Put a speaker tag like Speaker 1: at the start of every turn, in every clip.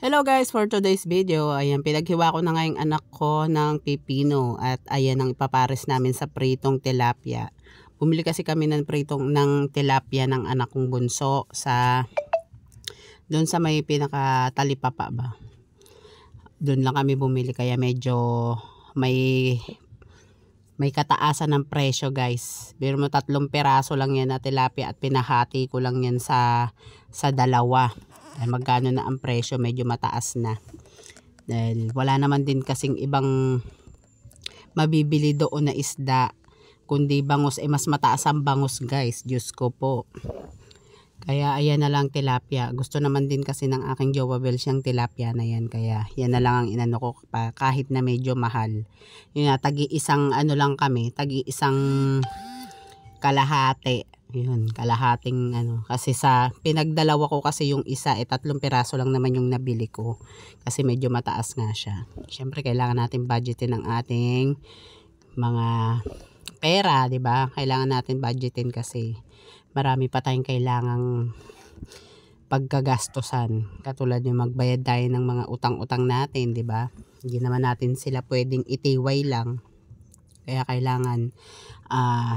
Speaker 1: Hello guys, for today's video, ayan, pinaghiwa ko na ngayong anak ko ng pipino at ayan ang ipapares namin sa pritong tilapia. Bumili kasi kami ng pritong ng tilapia ng anak kong bunso doon sa may pinakatalipapa ba. Doon lang kami bumili kaya medyo may kataasan ng presyo guys. Pero mo 3 piraso lang yan na tilapia at pinahati ko lang yan sa dalawa. Ay magkano na ang presyo, medyo mataas na. Dahil wala naman din kasing ibang mabibili doon na isda. Kundi bangus, mas mataas ang bangus guys. Diyos ko po. Kaya ayan na lang tilapia. Gusto naman din kasi ng aking jowa Bel siyang tilapia na yan. Kaya yan na lang ang inano ko kahit na medyo mahal. Yun na, tagi-isang ano lang kami. Tagi-isang kalahati. Yun, kalahating ano. Kasi sa pinagdalawa ko kasi yung isa, 3 piraso lang naman yung nabili ko. Kasi medyo mataas nga siya. Siyempre kailangan natin budgetin ang ating mga pera, 'di ba? Kailangan natin budgetin kasi marami pa tayong kailangang pagkagastusan. Katulad yung magbayad tayo ng mga utang-utang natin, 'di ba? Hindi naman natin sila pwedeng itiway lang. Kaya kailangan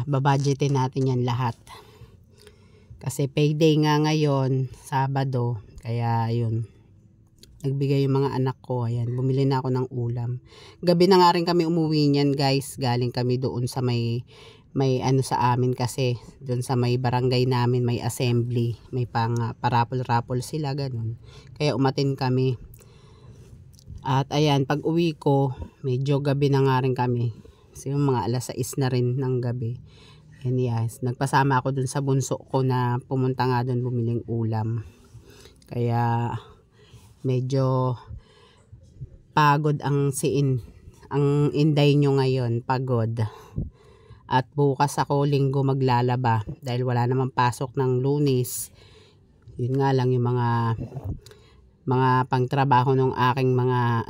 Speaker 1: babudgetin natin yan lahat. Kasi payday nga ngayon, Sabado. Kaya yun. Nagbigay yung mga anak ko. Ayan, bumili na ako ng ulam. Gabi na nga rin kami umuwi niyan guys. Galing kami doon sa may ano sa amin kasi. Doon sa may barangay namin may assembly. May parapol-rapol sila ganun. Kaya umatin kami. At ayan, pag uwi ko, medyo gabi na nga rin kami. Kasi yung mga alas 6 na rin ng gabi. And yes, nagpasama ako dun sa bunso ko na pumunta nga dun bumiling ulam. Kaya medyo pagod ang inday nyo ngayon, pagod. At bukas ako linggo maglalaba dahil wala namang pasok ng Lunes. Yun nga lang yung mga pangtrabaho ng aking mga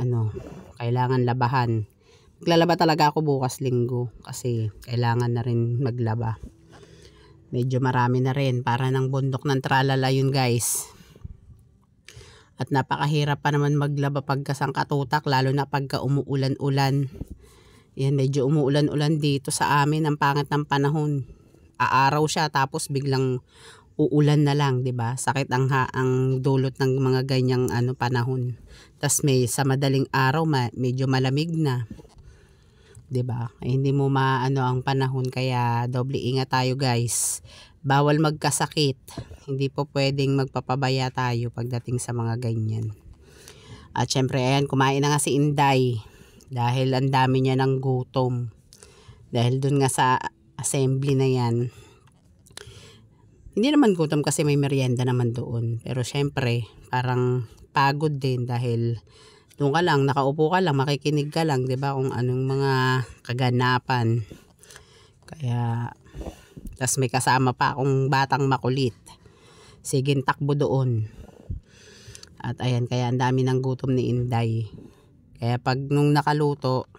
Speaker 1: kailangan labahan. Maglalaba talaga ako bukas linggo kasi kailangan na rin maglaba. Medyo marami na rin para ng bundok ng tralala yun guys. At napakahirap pa naman maglaba pagka sangkatutak lalo na pagka umuulan-ulan. Yan, medyo umuulan-ulan dito sa amin, ang pangit ng panahon. Aaraw siya tapos biglang uulan na lang, 'di ba? Sakit ang dulot ng mga ganyang panahon. Tas sa madaling araw medyo malamig na. 'Di ba? Ay, hindi mo maano ang panahon kaya doble ingat tayo guys. Bawal magkasakit. Hindi po pwedeng magpapabaya tayo pagdating sa mga ganyan. At syempre ayan, kumain na nga si Inday dahil ang dami niya ng gutom. Dahil dun nga sa assembly na yan. Hindi naman gutom kasi may merienda naman doon. Pero syempre parang pagod din dahil doon ka lang, nakaupo ka lang, makikinig ka lang, 'di ba? Kung anong mga kaganapan. Kaya tas may kasama pa akong batang makulit. Sige, takbo doon. At ayan, kaya ang dami ng gutom ni Inday. Kaya pag nung nakaluto,